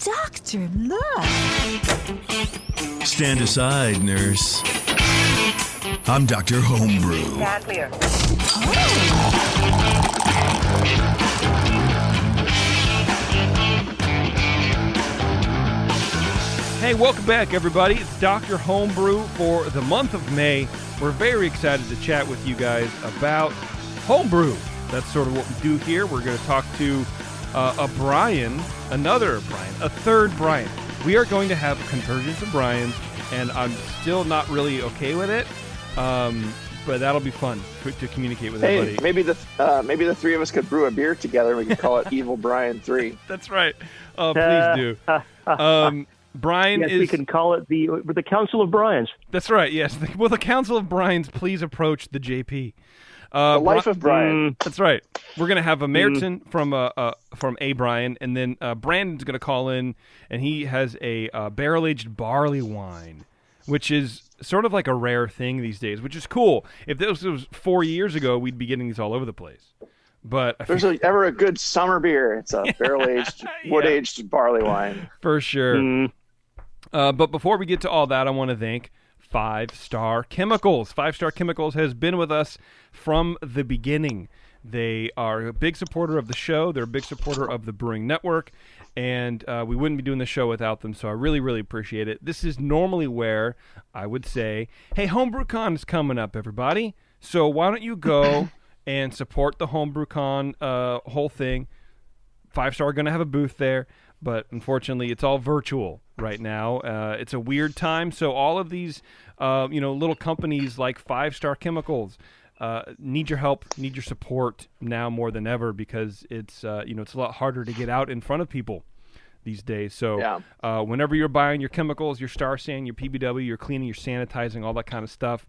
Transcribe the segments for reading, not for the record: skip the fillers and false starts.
Doctor, look. Stand aside, nurse. I'm Dr. Homebrew. Stand clear. Hey, welcome back, everybody. It's Dr. Homebrew for the month of May. We're very excited to chat with you guys about homebrew. That's sort of what we do here. We're going to talk to a third Brian. We are going to have a convergence of Brians, and I'm still not really okay with it, but that'll be fun to communicate with everybody. Maybe the three of us could brew a beer together. We could call it Evil Brian 3. That's right. Please do. Brian yes, is... we can call it the Council of Brians. That's right, yes. Will the Council of Brians please approach the JP? The life of Brian. That's right. We're going to have a Marzen from A. Brian, and then Brandon's going to call in, and he has a barrel-aged barley wine, which is sort of like a rare thing these days, which is cool. If this was 4 years ago, we'd be getting these all over the place. But there's ever a good summer beer. It's a barrel-aged, wood-aged barley wine. For sure. But before we get to all that, I want to thank 5 Star Chemicals. 5 Star Chemicals has been with us from the beginning. They are a big supporter of the show. They're a big supporter of the Brewing Network, and we wouldn't be doing the show without them, so I really, really appreciate it. This is normally where I would say, hey, HomebrewCon is coming up, everybody, so why don't you go and support the HomebrewCon whole thing. 5 Star are going to have a booth there, but unfortunately it's all virtual right now. It's a weird time, so all of these little companies like 5 Star Chemicals need your help, need your support now more than ever, because it's it's a lot harder to get out in front of people these days. So whenever you're buying your chemicals, your Star San, your PBW, your cleaning, your sanitizing, all that kind of stuff,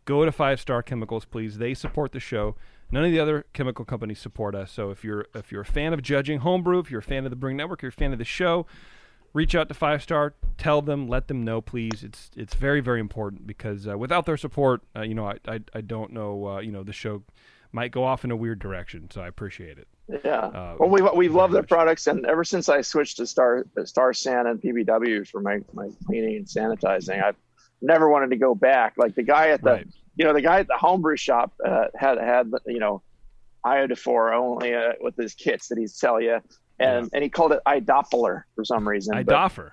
go to 5 Star Chemicals, please. They support the show. None of the other chemical companies support us. So if you're a fan of judging homebrew, if you're a fan of the Brewing Network, you're a fan of the show, reach out to 5 Star, tell them, let them know, please. It's very, very important, because without their support, I don't know, the show might go off in a weird direction. So I appreciate it. Yeah. Well, we love their products, and ever since I switched to Star San and PBW for my cleaning and sanitizing, I've never wanted to go back. Like the guy at the the guy at the homebrew shop had iodophore only with his kits that he'd sell you. And he called it iDoppler for some reason. Idoffer.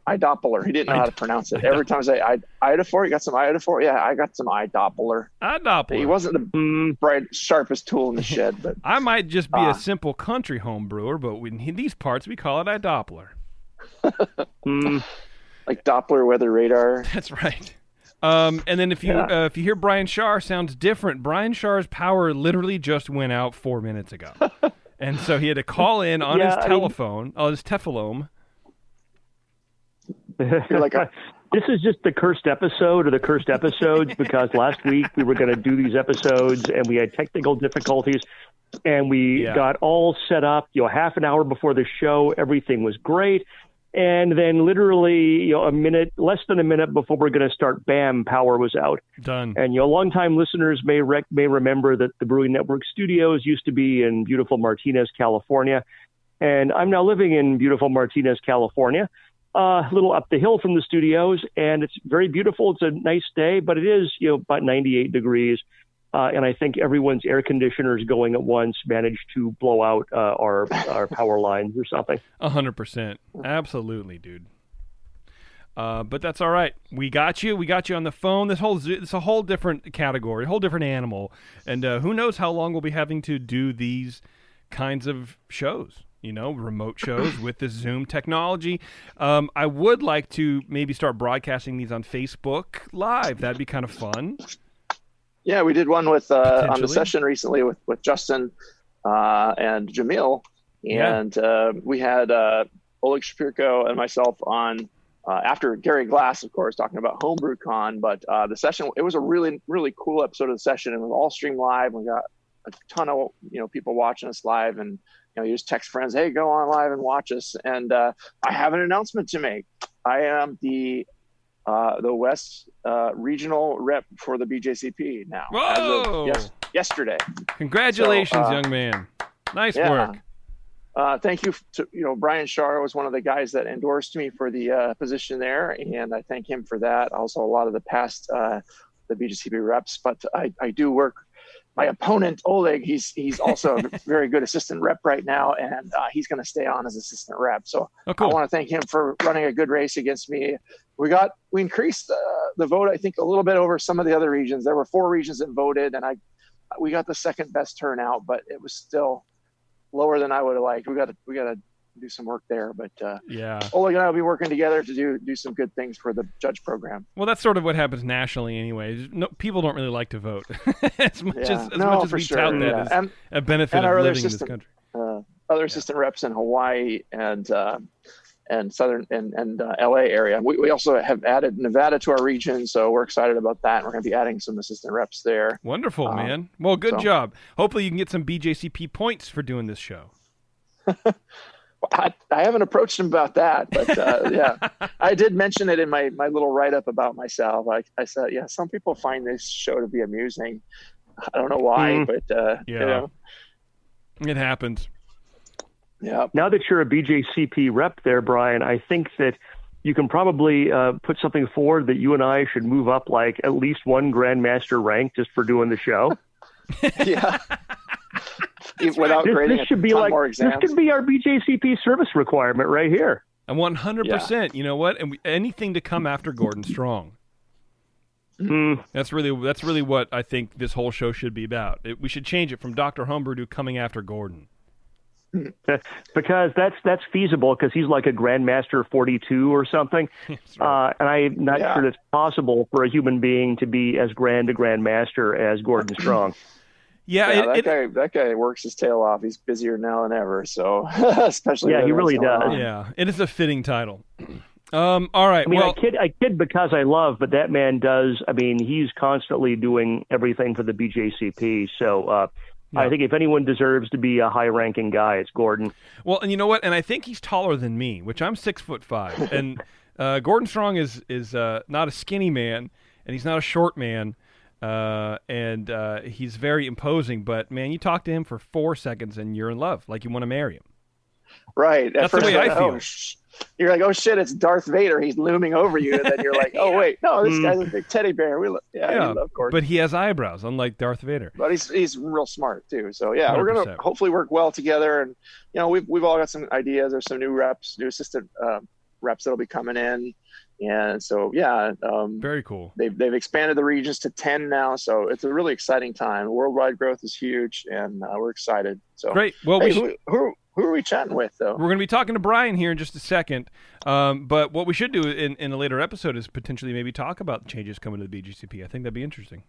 iDoppler. He didn't know how to pronounce it. Every time I say iodophore, you got some iodophore? Yeah, I got some iDoppler. iDoppler. He wasn't the bright, sharpest tool in the shed. But I might just be a simple country home brewer, but in these parts we call it iDoppler. Like Doppler weather radar. That's right. And then if you hear Brian Shar sounds different, Brian Shar's power literally just went out 4 minutes ago. And so he had to call in on his telephone, on his Teflone. This is just the cursed episode of the cursed episodes, because last week we were going to do these episodes and we had technical difficulties, and we got all set up, half an hour before the show. Everything was great. And then literally, less than a minute before we're going to start, bam, power was out. Done. And, longtime listeners may remember that the Brewing Network studios used to be in beautiful Martinez, California. And I'm now living in beautiful Martinez, California, a little up the hill from the studios. And it's very beautiful. It's a nice day, but it is, about 98 degrees. And I think everyone's air conditioners going at once managed to blow out our power lines or something. 100%. Absolutely, dude. But that's all right. We got you. We got you on the phone. It's a whole different category, a whole different animal. And who knows how long we'll be having to do these kinds of shows, remote shows with this Zoom technology. I would like to maybe start broadcasting these on Facebook Live. That'd be kind of fun. Yeah, we did one with on the session recently with Justin and Jamil, and we had Oleg Shapirko and myself on after Gary Glass, of course, talking about HomebrewCon. But the session, it was a really, really cool episode of the session, and it was all streamed live. We got a ton of people watching us live, and you just text friends, hey, go on live and watch us. And I have an announcement to make. I am the West regional rep for the BJCP now. Whoa! As of yesterday. Congratulations, young man. Nice work. Thank you to, Brian Shar was one of the guys that endorsed me for the position there, and I thank him for that. Also, a lot of the past the BJCP reps, but I do work. My opponent Oleg, he's also a very good assistant rep right now, and he's going to stay on as assistant rep. So cool. I want to thank him for running a good race against me. We increased the vote, I think, a little bit over some of the other regions. There were 4 regions that voted, and we got the second best turnout, but it was still lower than I would have liked. We got to do some work there, but Oleg and I will be working together to do some good things for the judge program. Well, that's sort of what happens nationally anyway. No, people don't really like to vote as much as we tout that as a benefit of living in this country. Other assistant reps in Hawaii and southern and LA area. We also have added Nevada to our region, so we're excited about that. And we're going to be adding some assistant reps there. Wonderful, man. Well, good job. Hopefully you can get some BJCP points for doing this show. I haven't approached him about that, but I did mention it in my little write-up about myself. I said, some people find this show to be amusing. I don't know why, but it happens. Yeah. Now that you're a BJCP rep there, Brian, I think that you can probably put something forward that you and I should move up like at least one Grandmaster rank just for doing the show. Yeah. Without grading this should be like more exams. This could be our BJCP service requirement right here. And 100%. You know what? And anything to come after Gordon Strong. That's really what I think this whole show should be about. We should change it from Dr. Homebrew to coming after Gordon. Because that's feasible because he's like a Grandmaster 42 or something. Right. And I'm not sure it's possible for a human being to be as grand a Grandmaster as Gordon Strong. That guy works his tail off. He's busier now than ever. So especially he really does. Yeah, it is a fitting title. All right. I mean, I kid because I love, but that man does. I mean, he's constantly doing everything for the BJCP. So I think if anyone deserves to be a high-ranking guy, it's Gordon. Well, and you know what? And I think he's taller than me, which I'm 6'5", and Gordon Strong is not a skinny man, and he's not a short man. And he's very imposing, but man, you talk to him for 4 seconds and you're in love, like you want to marry him. Right. That's the way I feel. You're like, oh shit, it's Darth Vader. He's looming over you. And then you're like, oh wait, no, this guy's a big teddy bear. We love Gordon. But he has eyebrows, unlike Darth Vader. But he's real smart too. So yeah, 100%. We're gonna hopefully work well together. And we've all got some ideas. There's some new assistant reps that'll be coming in. And so, very cool. They've expanded the regions to 10 now, so it's a really exciting time. Worldwide growth is huge, and we're excited. So great. Well, who are we chatting with, though? We're going to be talking to Brian here in just a second. But what we should do in a later episode is potentially maybe talk about the changes coming to the BGCP. I think that'd be interesting.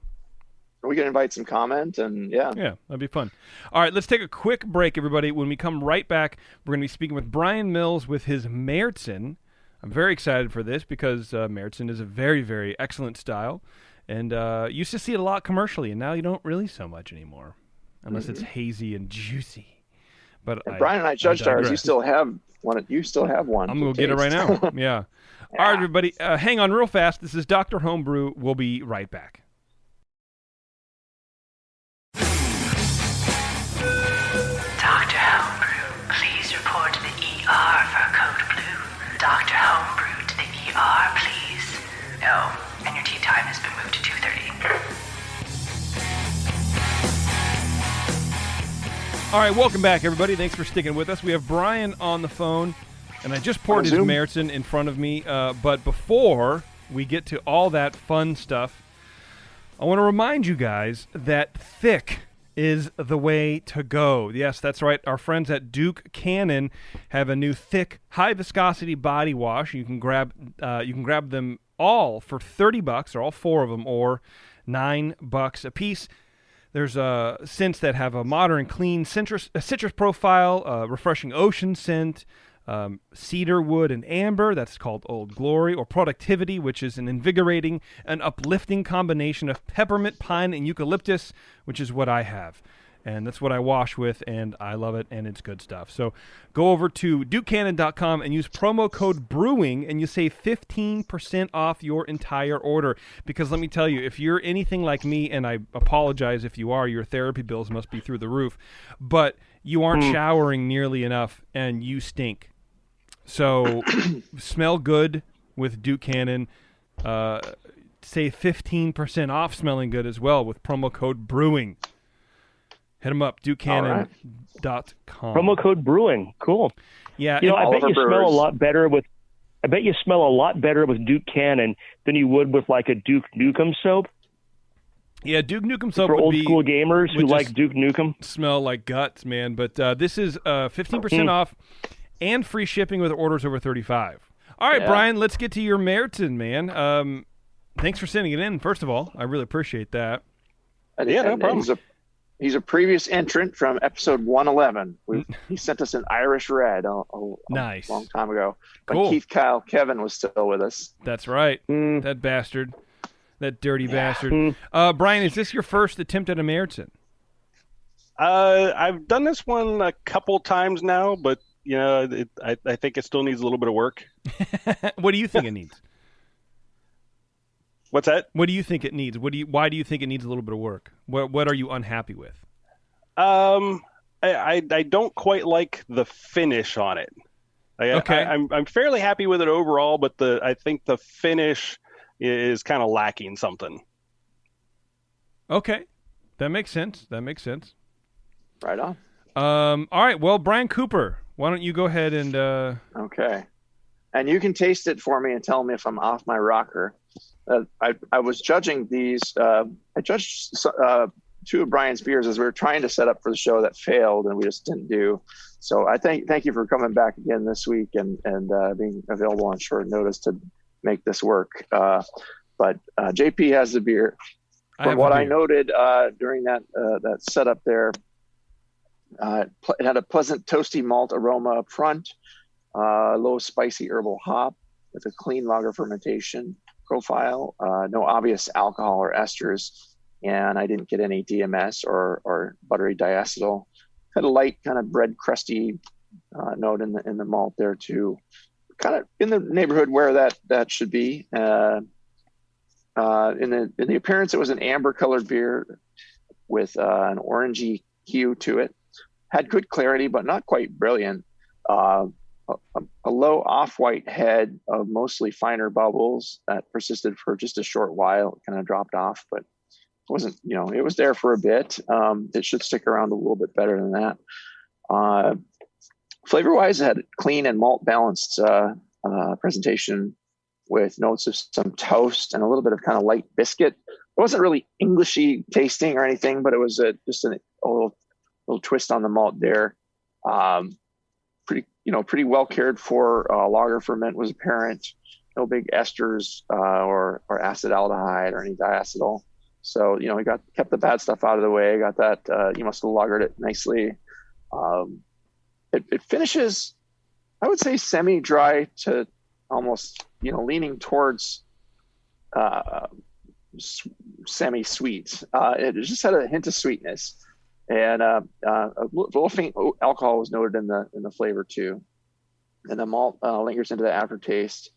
We can invite some comment, and yeah, that'd be fun. All right, let's take a quick break, everybody. When we come right back, we're going to be speaking with Brian Mills with his Marzen. I'm very excited for this because Marzen is a very, very excellent style, and used to see it a lot commercially, and now you don't really so much anymore, unless it's hazy and juicy. But Brian and I judged ours. You still have one. I'm going to get it right now. Yeah. All right, everybody, hang on real fast. This is Dr. Homebrew. We'll be right back. Dr. Homebrew, please report to the ER for code blue. Dr. Homebrew to the ER, please. No, and your tea time has been moved to 2:30. All right, welcome back, everybody. Thanks for sticking with us. We have Brian on the phone, and I just poured his Marzen in front of me. But before we get to all that fun stuff, I want to remind you guys that thick is the way to go. Yes, that's right. Our friends at Duke Cannon have a new thick, high viscosity body wash. You can grab them all for $30, or all 4 of them, or $9 a piece. There's scents that have a modern, clean citrus profile, refreshing ocean scent, cedar wood and amber, that's called Old Glory, or productivity, which is an invigorating and uplifting combination of peppermint, pine, and eucalyptus, which is what I have. And that's what I wash with, and I love it, and it's good stuff. So go over to DukeCannon.com and use promo code BREWING, and you save 15% off your entire order. Because let me tell you, if you're anything like me, and I apologize if you are, your therapy bills must be through the roof, but you aren't showering nearly enough, and you stink. So smell good with Duke Cannon. Save 15% off smelling good as well with promo code BREWING. Hit them up, DukeCannon.com. Promo code BREWING. Cool. Yeah, I bet you smell a lot better with. I bet you smell a lot better with Duke Cannon than you would with like a Duke Nukem soap. Yeah, Duke Nukem soap for would old be, school gamers who like Duke Nukem. Smell like guts, man. But this is 15% off and free shipping with orders over $35. All right, Brian, let's get to your Marzen, man. Thanks for sending it in. First of all, I really appreciate that. No problem. He's a previous entrant from episode 111. He sent us an Irish Red a nice. long time ago. When cool. Keith Kevin was still with us. That's right. That bastard. That dirty bastard. Brian, is this your first attempt at a Marzen? I've done this one a couple times now, but I think it still needs a little bit of work. What do you think it needs? What's that? What do you think it needs? Why do you think it needs a little bit of work? What are you unhappy with? I don't quite like the finish on it. Okay. I'm fairly happy with it overall, but I think the finish is kind of lacking something. Okay, that makes sense. Right on. All right. Well, Brian Cooper, why don't you go ahead and? Okay. And you can taste it for me and tell me if I'm off my rocker. I was judging these. I judged two of Brian's beers as we were trying to set up for the show that failed, and we just didn't do. So I thank you for coming back again this week and being available on short notice to make this work. But JP has the beer. From what I noted during that setup there, it had a pleasant toasty malt aroma up front, low spicy herbal hop with a clean lager fermentation profile, no obvious alcohol or esters, and I didn't get any DMS or buttery diacetyl. Had a light kind of bread crusty note in the malt there too, kind of in the neighborhood where that should be. In the appearance, it was an amber colored beer with an orangey hue to it. Had good clarity, but not quite brilliant. A low off-white head of mostly finer bubbles that persisted for just a short while. It kind of dropped off, but it wasn't, it was there for a bit. It should stick around a little bit better than that. Flavor-wise, it had clean and malt-balanced presentation with notes of some toast and a little bit of kind of light biscuit. It wasn't really Englishy tasting or anything, but it was just a little twist on the malt there. Pretty well cared for. Lager ferment was apparent. No big esters or acetaldehyde or any diacetyl. So we kept the bad stuff out of the way. Got that. You must have lagered it nicely. It finishes, I would say, semi-dry to almost leaning towards semi-sweet. It just had a hint of sweetness. And a little faint alcohol was noted in the flavor too, and the malt lingers into the aftertaste.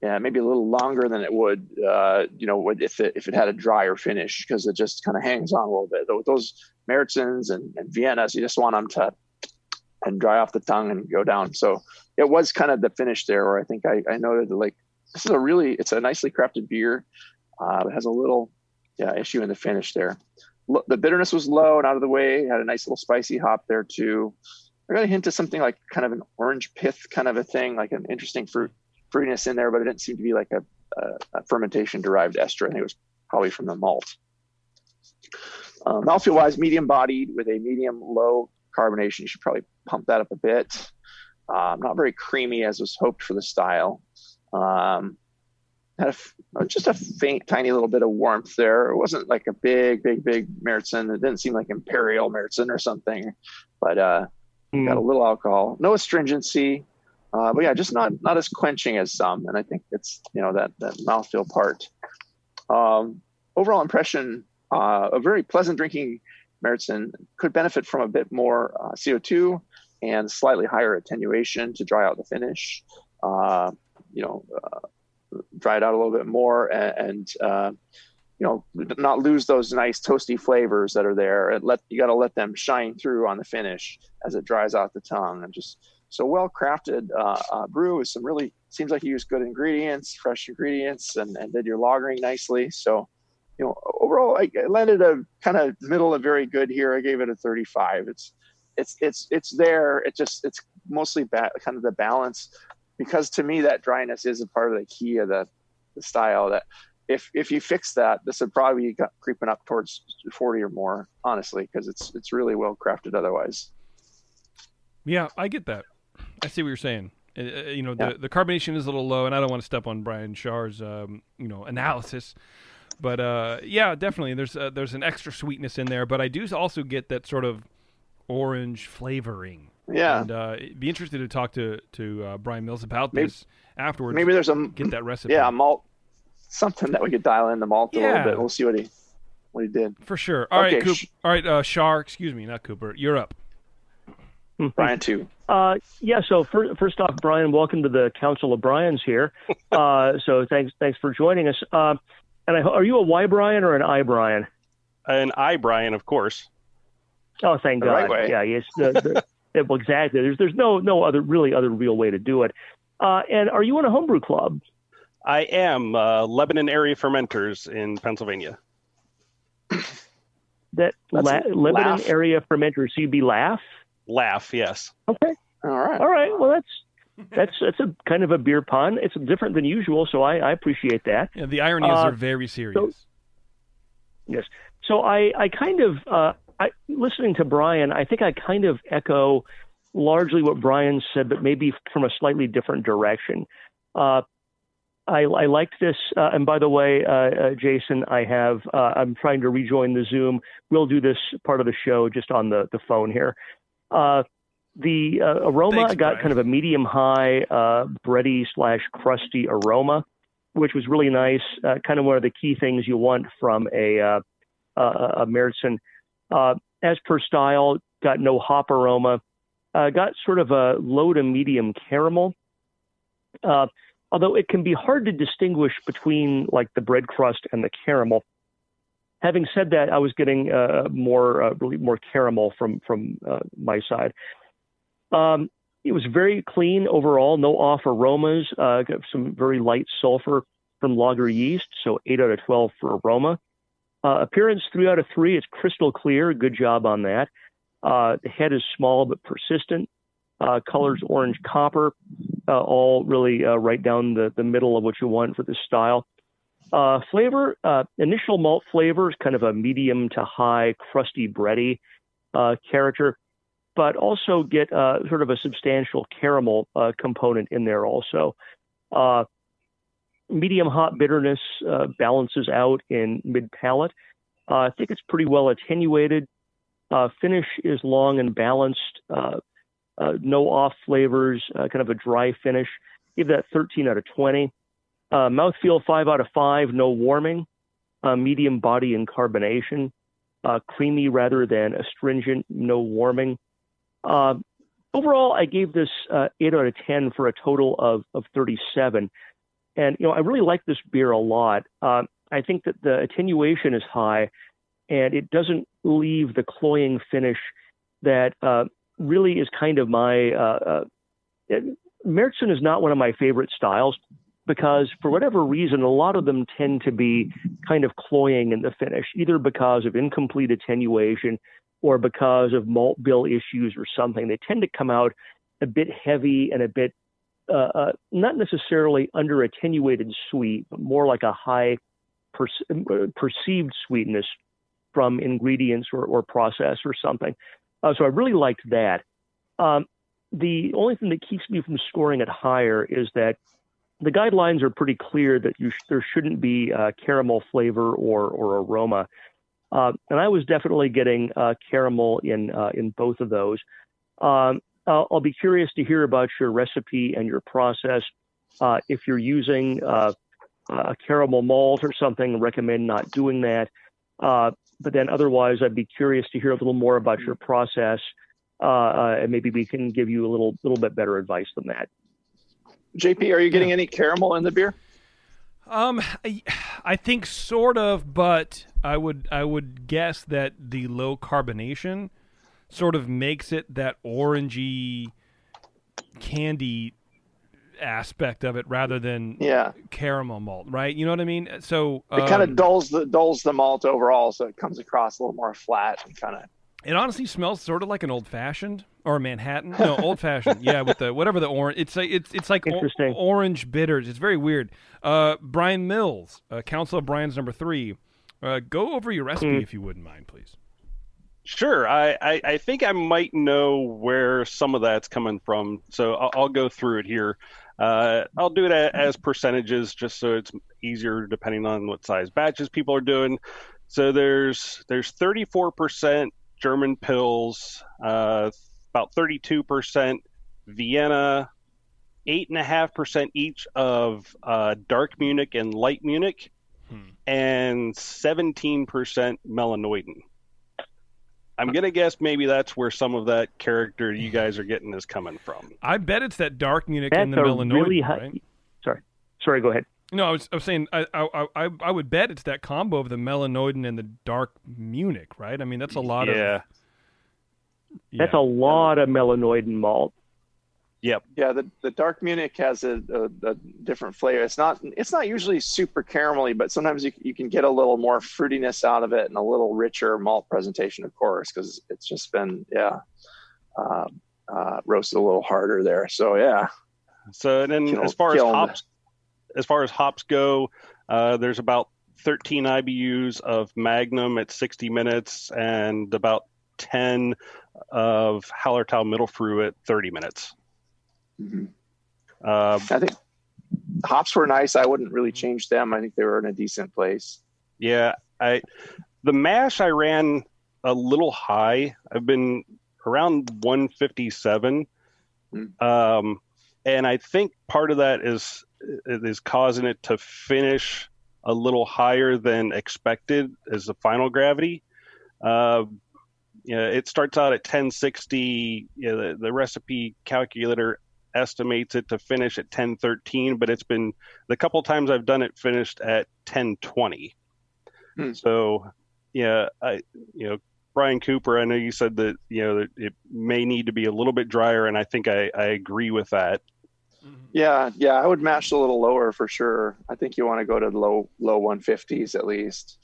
Yeah, maybe a little longer than it would, if it had a drier finish, because it just kind of hangs on a little bit. Those Marzens and Viennas, you just want them to and dry off the tongue and go down. So it was kind of the finish there, where I think I noted that, this is it's a nicely crafted beer. It has a little issue in the finish there. The bitterness was low and out of the way. Had a nice little spicy hop there too. I got a hint of something like kind of an orange pith kind of a thing, like an interesting fruitiness in there, but it didn't seem to be like a fermentation derived ester. I think it was probably from the malt. Mouthfeel wise, medium bodied with a medium low carbonation. You should probably pump that up a bit. Not very creamy as was hoped for the style. Had just a faint, tiny little bit of warmth there. It wasn't like a big Marzen. It didn't seem like Imperial Marzen or something, but got a little alcohol. No astringency, but yeah, just not as quenching as some. And I think it's that mouthfeel part. Overall impression, a very pleasant drinking Marzen could benefit from a bit more CO2 and slightly higher attenuation to dry out the finish. Dry it out a little bit more and not lose those nice toasty flavors that are there. And you got to let them shine through on the finish as it dries out the tongue. And just so well crafted brew with some really, seems like you used good ingredients, fresh ingredients, and did your lagering nicely. So, overall, I landed a kind of middle of very good here. I gave it a 35. It's there. It's mostly kind of the balance, because to me that dryness is a part of the key of the style. That if you fix that, this would probably be creeping up towards 40 or more, honestly, because it's really well crafted otherwise. Yeah, I get that. I see what you're saying. The carbonation is a little low, and I don't want to step on Brian Schar's analysis. But yeah, definitely, there's an extra sweetness in there. But I do also get that sort of orange flavoring. Yeah, and it'd be interested to talk to Brian Mills about this afterwards. Maybe there's get that recipe. Yeah, malt, something that we could dial in the malt a little bit. We'll see what he did. For sure. All right, Schar, excuse me, not Cooper. You're up. Brian too. So first off, Brian, welcome to the Council of Brians here. So thanks for joining us. And are you a Y Brian or an I Brian? An I Brian, of course. Oh, thank God. Right way. Yeah, yes. Well, exactly. There's no other real way to do it. And are you in a homebrew club? I am. Lebanon Area Fermenters in Pennsylvania. Lebanon Area Fermenters. So you'd be Laugh? Laugh, yes. Okay. All right. Well, that's a kind of a beer pun. It's different than usual, so I appreciate that. Yeah, the ironies are very serious. Yes. So I kind of listening to Brian, I think I kind of echo largely what Brian said, but maybe from a slightly different direction. I liked this, and by the way, Jason, I'm trying to rejoin the Zoom. We'll do this part of the show just on the phone here. The aroma, Thanks, I got Brian. kind of a medium-high bready / crusty aroma, which was really nice. Kind of one of the key things you want from a Marzen. As per style, got no hop aroma. Got sort of a low to medium caramel. Although it can be hard to distinguish between like the bread crust and the caramel. Having said that, I was getting really more caramel from my side. It was very clean overall, no off aromas. Got some very light sulfur from lager yeast, so 8 out of 12 for aroma. Appearance 3 out of 3. It's crystal clear. Good job on that. The head is small but persistent. Colors orange copper, all really right down the middle of what you want for this style. Flavor, initial malt flavor is kind of a medium to high, crusty, bready character, but also get sort of a substantial caramel component in there also. Medium hop bitterness balances out in mid-palate. I think it's pretty well attenuated. Finish is long and balanced. No off flavors, kind of a dry finish. Give that 13 out of 20. Mouthfeel 5 out of 5, no warming. Medium body and carbonation. Creamy rather than astringent, no warming. Overall, I gave this 8 out of 10 for a total of 37. And, I really like this beer a lot. I think that the attenuation is high, and it doesn't leave the cloying finish that really is kind of my Marzen is not one of my favorite styles because for whatever reason, a lot of them tend to be kind of cloying in the finish, either because of incomplete attenuation or because of malt bill issues or something. They tend to come out a bit heavy and a bit not necessarily under attenuated sweet, but more like a high perceived sweetness from ingredients or process or something. So I really liked that. The only thing that keeps me from scoring it higher is that the guidelines are pretty clear that there shouldn't be caramel flavor or aroma. And I was definitely getting caramel in both of those. I'll be curious to hear about your recipe and your process. If you're using a caramel malt or something, recommend not doing that. But then otherwise, I'd be curious to hear a little more about your process, and maybe we can give you a little bit better advice than that. JP, are you getting any caramel in the beer? I think sort of, but I would guess that the low carbonation sort of makes it that orangey candy aspect of it rather than caramel malt, right? You know what I mean? So it kind of dulls the malt overall, so it comes across a little more flat and kind of. It honestly smells sort of like an old fashioned or a Manhattan. No, old fashioned. Yeah, with the whatever the orange. It's like orange bitters. It's very weird. Brian Mills, Council of Brian's number 3. Go over your recipe if you wouldn't mind, please. Sure. I think I might know where some of that's coming from, so I'll go through it here. I'll do it as percentages just so it's easier depending on what size batches people are doing. So there's 34% German Pils, about 32% Vienna, 8.5% each of dark Munich and light Munich, and 17% Melanoiden. I'm going to guess maybe that's where some of that character you guys are getting is coming from. I bet it's that dark Munich and the Melanoiden, really right? Sorry, go ahead. No, I was saying I would bet it's that combo of the Melanoiden and the dark Munich, right? I mean, that's a lot of... Yeah. That's a lot of Melanoiden malt. Yep. Yeah, the dark Munich has a different flavor. It's not usually super caramelly, but sometimes you can get a little more fruitiness out of it and a little richer malt presentation, of course, because it's just been roasted a little harder there. So yeah. So and then as far as hops go, there's about 13 IBUs of Magnum at 60 minutes and about 10 of Hallertau Mittelfrüh at 30 minutes. Mm-hmm. I think the hops were nice. I wouldn't really change them. I think they were in a decent place. Yeah, the mash I ran a little high. I've been around 157, and I think part of that is causing it to finish a little higher than expected as the final gravity. It starts out at 1060. The recipe calculator estimates it to finish at 1013, but it's been the couple times I've done it finished at 1020. So, Brian Cooper, I know you said that that it may need to be a little bit drier, and I think I agree with that. Yeah, I would mash a little lower for sure. I think you want to go to low 150s at least.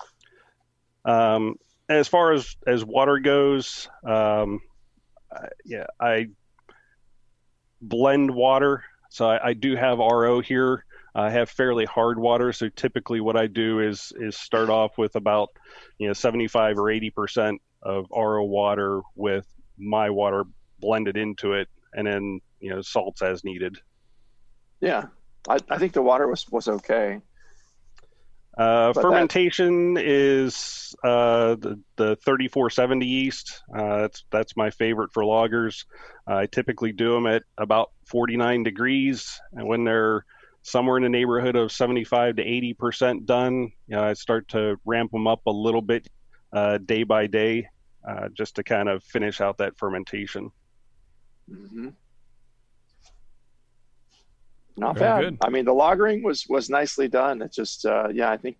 As far as water goes, I blend water. So I do have RO here. I have fairly hard water. So typically what I do is start off with about 75 or 80% of RO water with my water blended into it, and then salts as needed. Yeah, I think the water was okay. Fermentation is the 3470 yeast. That's my favorite for lagers. I typically do them at about 49 degrees, and when they're somewhere in the neighborhood of 75 to 80% done, I start to ramp them up a little bit day by day, just to kind of finish out that fermentation. Mm-hmm. Not bad. Good. I mean, the lagering was nicely done. It's just, I think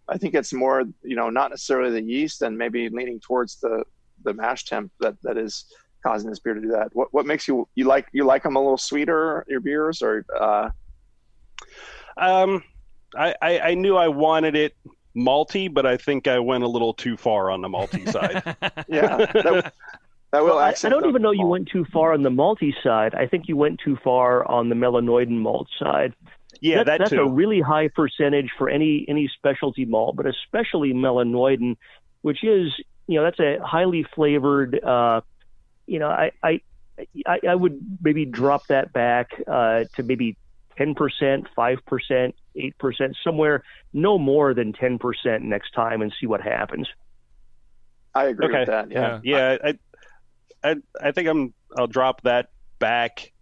it's more, not necessarily the yeast and maybe leaning towards the mash temp that is causing this beer to do that. What makes you like them a little sweeter, your beers, or? I knew I wanted it malty, but I think I went a little too far on the malty side. Yeah. I don't even know you went too far on the malty side. I think you went too far on the Melanoiden malt side. Yeah, that's too. A really high percentage for any specialty malt, but especially Melanoiden, which is that's a highly flavored. I would maybe drop that back to maybe 10%, 5%, 8%, somewhere no more than 10% next time, and see what happens. I agree with that. Yeah. I think I'll drop that back,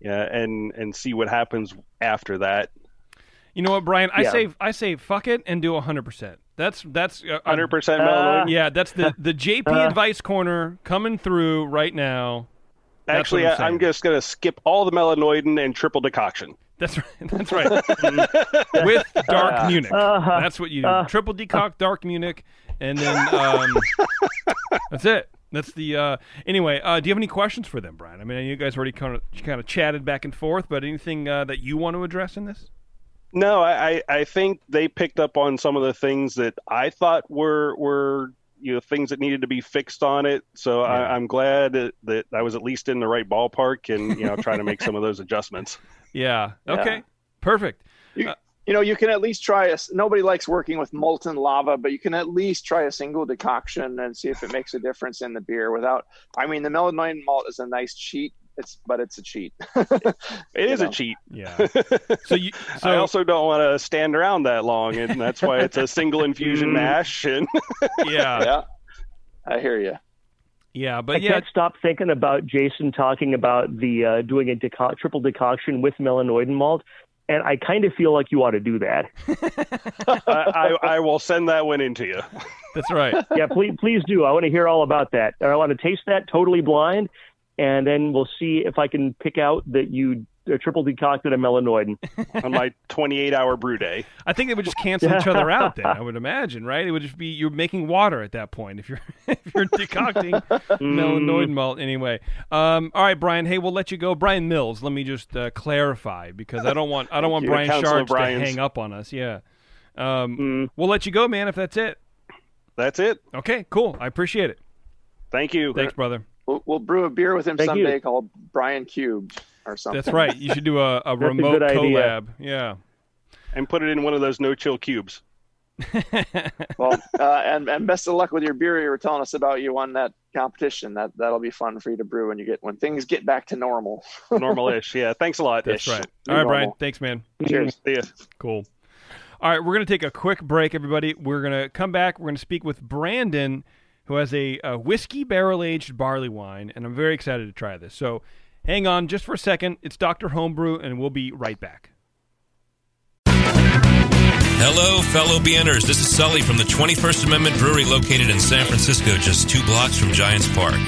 and see what happens after that. You know what, Brian? I say fuck it and do 100%. That's 100% melanoid. Yeah, that's the JP Advice Corner coming through right now. That's Actually, I'm just going to skip all the melanoidin and triple decoction. That's right. That's right. With dark Munich. That's what you do. Triple decoct dark Munich, and then that's it. That's the anyway. Do you have any questions for them, Brian? I mean, you guys already kind of chatted back and forth, but anything that you want to address in this? No, I think they picked up on some of the things that I thought were things that needed to be fixed on it. So yeah. I'm glad that I was at least in the right ballpark and trying to make some of those adjustments. Yeah. Okay. Perfect. You can at least try nobody likes working with molten lava, but you can at least try a single decoction and see if it makes a difference in the beer the melanoidin malt is a nice cheat. But it's a cheat. It is a cheat. Yeah. So I also don't want to stand around that long, and that's why it's a single infusion mash. And yeah, I hear you. Yeah, but I can't stop thinking about Jason talking about the doing a triple decoction with melanoidin malt, and I kind of feel like you ought to do that. I will send that one into you. That's right. Yeah, please do. I want to hear all about that. I want to taste that totally blind. And then we'll see if I can pick out that you triple decocted a melanoidin on my 28-hour brew day. I think they would just cancel each other out. Then I would imagine, right? It would just be you're making water at that point if you're decocting melanoidin malt anyway. All right, Brian. Hey, we'll let you go. Brian Mills. Let me just clarify because I don't want Brian Shards to hang up on us. Yeah. We'll let you go, man. If that's it. That's it. Okay. Cool. I appreciate it. Thank you. Thanks, brother. We'll brew a beer with him someday called Brian Cubed or something. That's right. You should do a remote collab. Yeah. And put it in one of those no-chill cubes. Well, and best of luck with your beer you were telling us about. You won that competition. That'll be fun for you to brew when things get back to normal. Normal-ish. Yeah. Thanks a lot. That's right. All right, Brian. Thanks, man. Cheers. See ya. Cool. All right, we're going to take a quick break, everybody. We're going to come back. We're going to speak with Brandon, who has a whiskey barrel-aged barley wine, and I'm very excited to try this. So hang on just for a second. It's Dr. Homebrew, and we'll be right back. Hello, fellow BNers. This is Sully from the 21st Amendment Brewery located in San Francisco, just 2 blocks from Giants Park.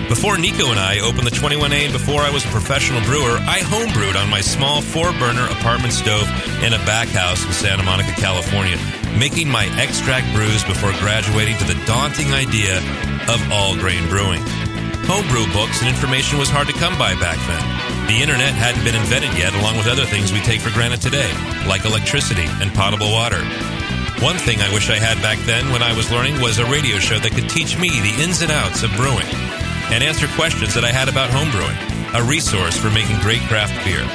Before Nico and I opened the 21A and before I was a professional brewer, I homebrewed on my small 4-burner apartment stove in a back house in Santa Monica, California, making my extract brews before graduating to the daunting idea of all-grain brewing. Homebrew books and information was hard to come by back then. The internet hadn't been invented yet, along with other things we take for granted today, like electricity and potable water. One thing I wish I had back then when I was learning was a radio show that could teach me the ins and outs of brewing and answer questions that I had about homebrewing, a resource for making great craft beer.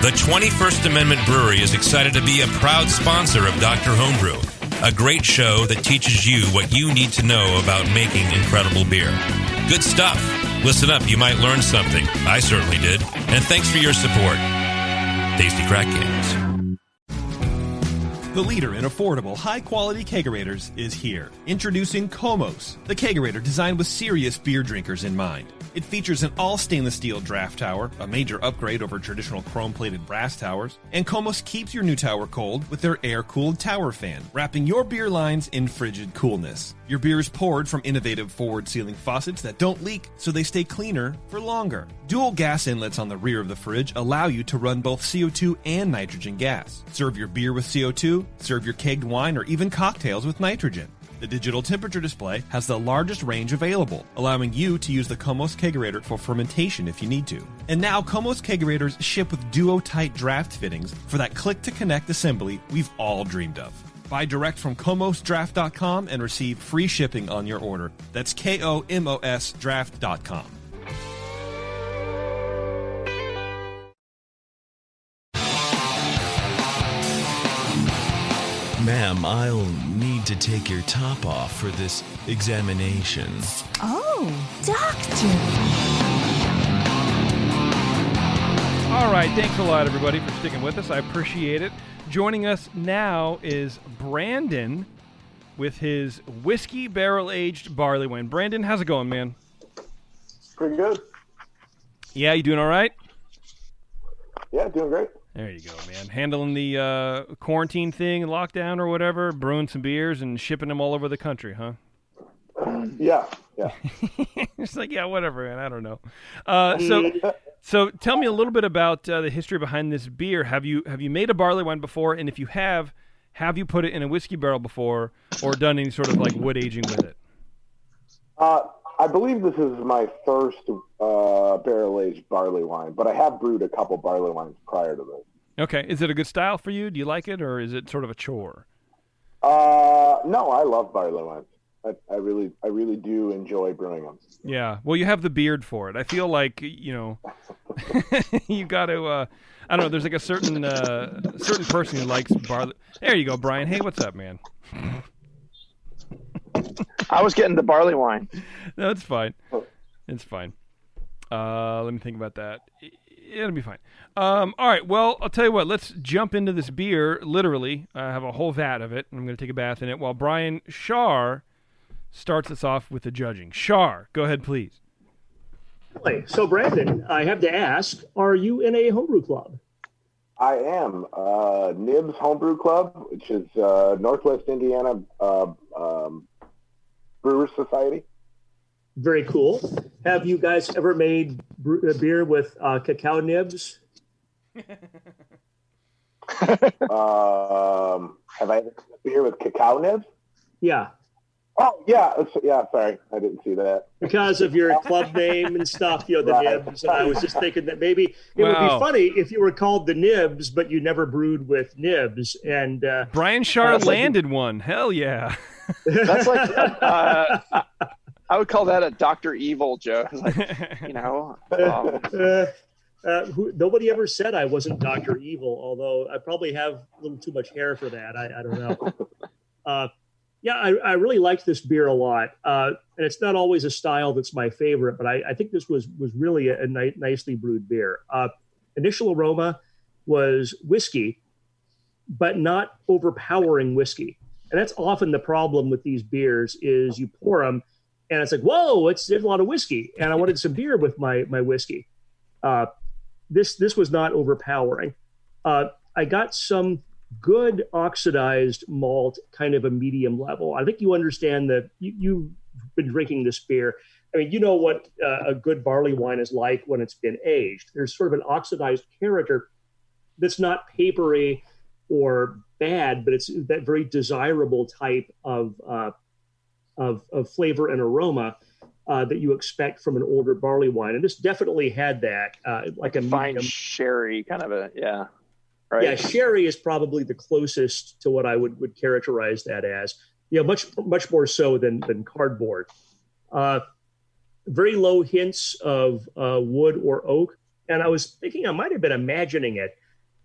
The 21st Amendment Brewery is excited to be a proud sponsor of Dr. Homebrew, a great show that teaches you what you need to know about making incredible beer. Good stuff. Listen up, you might learn something. I certainly did. And thanks for your support. Tasty Crack Games. The leader in affordable, high-quality kegerators is here. Introducing Komos, the kegerator designed with serious beer drinkers in mind. It features an all-stainless steel draft tower, a major upgrade over traditional chrome-plated brass towers, and Komos keeps your new tower cold with their air-cooled tower fan, wrapping your beer lines in frigid coolness. Your beer is poured from innovative forward-sealing faucets that don't leak, so they stay cleaner for longer. Dual gas inlets on the rear of the fridge allow you to run both CO2 and nitrogen gas. Serve your beer with CO2, serve your kegged wine, or even cocktails with nitrogen. The digital temperature display has the largest range available, allowing you to use the Komos Kegerator for fermentation if you need to. And now Komos Kegerators ship with duo-tight draft fittings for that click-to-connect assembly we've all dreamed of. Buy direct from KomosDraft.com and receive free shipping on your order. That's KOMOS Draft.com. Ma'am, I'll need to take your top off for this examination. Oh, doctor. All right, thanks a lot, everybody, for sticking with us. I appreciate it. Joining us now is Brandon with his whiskey barrel-aged barley wine. Brandon, how's it going, man? Pretty good. Yeah, you doing all right? Yeah, doing great. There you go, man. Handling the quarantine thing, lockdown or whatever, brewing some beers and shipping them all over the country, huh? Yeah. It's like, yeah, whatever, man. I don't know. So tell me a little bit about the history behind this beer. Have you made a barley wine before? And if you have you put it in a whiskey barrel before or done any sort of like wood aging with it? I believe this is my first barrel-aged barley wine, but I have brewed a couple barley wines prior to this. Okay. Is it a good style for you? Do you like it, or is it sort of a chore? No, I love barley wines. I really do enjoy brewing them. Yeah. Well, you have the beard for it. I feel like, you got to, I don't know, there's like a certain person who likes barley. There you go, Brian. Hey, what's up, man? I was getting the barley wine. No, it's fine. It's fine. Let me think about that. It'll be fine. All right. Well, I'll tell you what. Let's jump into this beer. Literally, I have a whole vat of it. I'm going to take a bath in it while Brian Shar starts us off with the judging. Shar, go ahead, please. So, Brandon, I have to ask, are you in a homebrew club? I am. Nibs Homebrew Club, which is Northwest Indiana Brewers Society. Very cool. Have you guys ever made beer with cacao nibs? Have I ever made beer with cacao nibs? Yeah. Oh, yeah. Sorry. I didn't see that. Because of your club name and stuff, the Nibs. And I was just thinking that maybe it would be funny if you were called the Nibs, but you never brewed with nibs. And Brian Shar landed one. Hell yeah. That's like, I would call that a Dr. Evil joke. Like, nobody ever said I wasn't Dr. Evil, although I probably have a little too much hair for that. I don't know. Yeah, I really liked this beer a lot. And it's not always a style that's my favorite, but I think this was really a nicely brewed beer. Initial aroma was whiskey, but not overpowering whiskey. And that's often the problem with these beers is you pour them and it's like, whoa, there's a lot of whiskey. And I wanted some beer with my whiskey. This was not overpowering. I got some good oxidized malt, kind of a medium level. I think you understand that you've been drinking this beer. I mean, you know what a good barley wine is like when it's been aged. There's sort of an oxidized character that's not papery or bad, but it's that very desirable type of flavor and aroma that you expect from an older barley wine. And this definitely had that, like a fine medium sherry kind of a, yeah. Right. Yeah, sherry is probably the closest to what I would characterize that as. Much more so than cardboard. Very low hints of wood or oak. And I was thinking I might have been imagining it.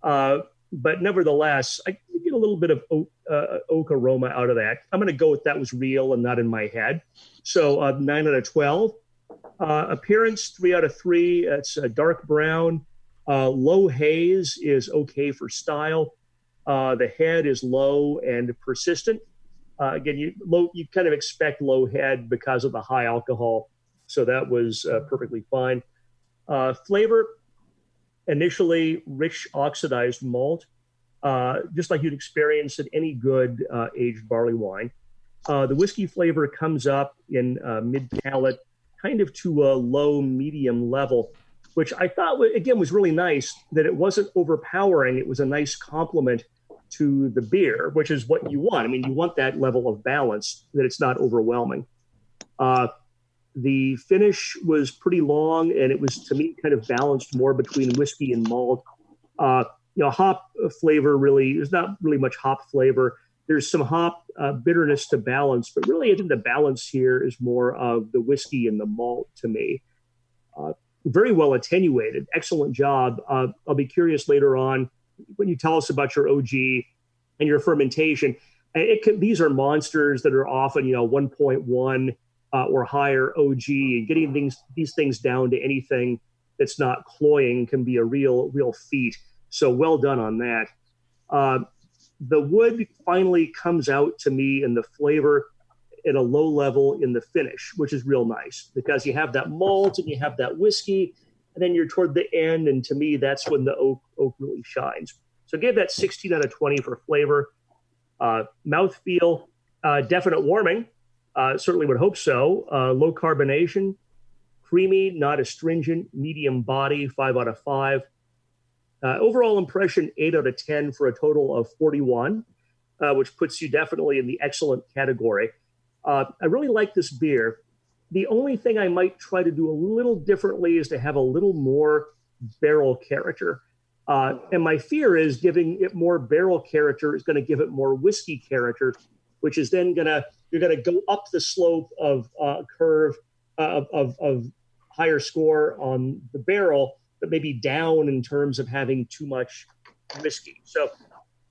But nevertheless, I get a little bit of oak aroma out of that. I'm going to go with that was real and not in my head. So 9 out of 12. Appearance, 3 out of 3. It's a dark brown. Low haze is okay for style. The head is low and persistent. Again, you kind of expect low head because of the high alcohol. So that was perfectly fine. Flavor, initially rich oxidized malt, just like you'd experience in any good aged barley wine. The whiskey flavor comes up in mid-palate, kind of to a low medium level, which I thought, again, was really nice, that it wasn't overpowering. It was a nice complement to the beer, which is what you want. I mean, you want that level of balance, that it's not overwhelming. The finish was pretty long, and it was, to me, kind of balanced more between whiskey and malt. Hop flavor really, there's not really much hop flavor. There's some hop bitterness to balance, but really I think the balance here is more of the whiskey and the malt to me. Very well attenuated. Excellent job. I'll be curious later on when you tell us about your OG and your fermentation. These are monsters that are often, 1.1 or higher OG. And getting these things down to anything that's not cloying can be a real feat. So well done on that. The wood finally comes out to me in the flavor at a low level in the finish, which is real nice because you have that malt and you have that whiskey, and then you're toward the end, and to me, that's when the oak really shines. So I gave that 16 out of 20 for flavor. Mouthfeel, definite warming. Certainly would hope so. Low carbonation, creamy, not astringent, medium body, 5 out of 5. Overall impression, 8 out of 10 for a total of 41, which puts you definitely in the excellent category. I really like this beer. The only thing I might try to do a little differently is to have a little more barrel character. And my fear is giving it more barrel character is going to give it more whiskey character, which is then you're going to go up the slope of curve of higher score on the barrel, but maybe down in terms of having too much whiskey. So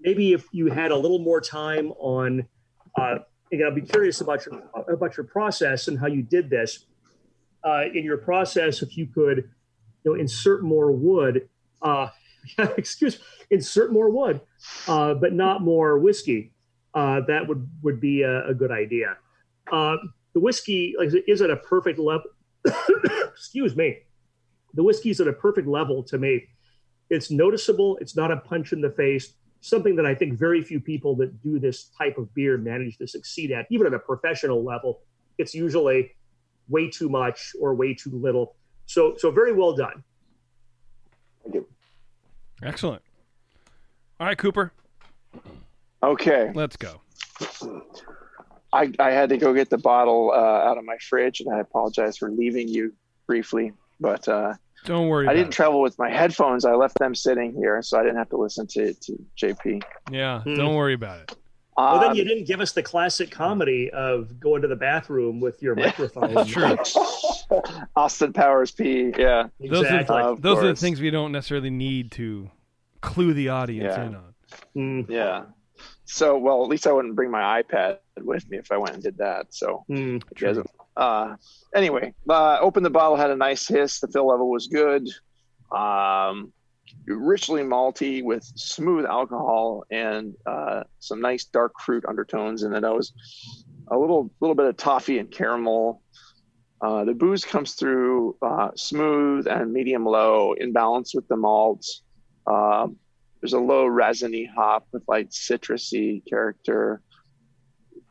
maybe if you had a little more time on, I'd be curious about your process and how you did this. In your process, if you could, insert more wood. Insert more wood, but not more whiskey. That would be a good idea. The whiskey is at a perfect level. Excuse me. The whiskey's at a perfect level to me. It's noticeable. It's not a punch in the face. Something that I think very few people that do this type of beer manage to succeed at, even at a professional level. It's usually way too much or way too little. So very well done. Thank you. Excellent. All right, Cooper. Okay. Let's go. I had to go get the bottle out of my fridge, and I apologize for leaving you briefly. But don't worry. I didn't travel with my headphones. I left them sitting here, so I didn't have to listen to JP. Yeah, don't worry about it. Well, then you didn't give us the classic comedy of going to the bathroom with your microphone. True. Austin Powers P. Yeah, exactly. Those are the things we don't necessarily need to clue the audience in on. Yeah. So, well, at least I wouldn't bring my iPad with me if I went and did that. So, anyway, opened the bottle, had a nice hiss. The fill level was good. Richly malty with smooth alcohol and some nice dark fruit undertones in it. I was a little bit of toffee and caramel. The booze comes through smooth and medium low in balance with the malts. There's a low resiny hop with light citrusy character.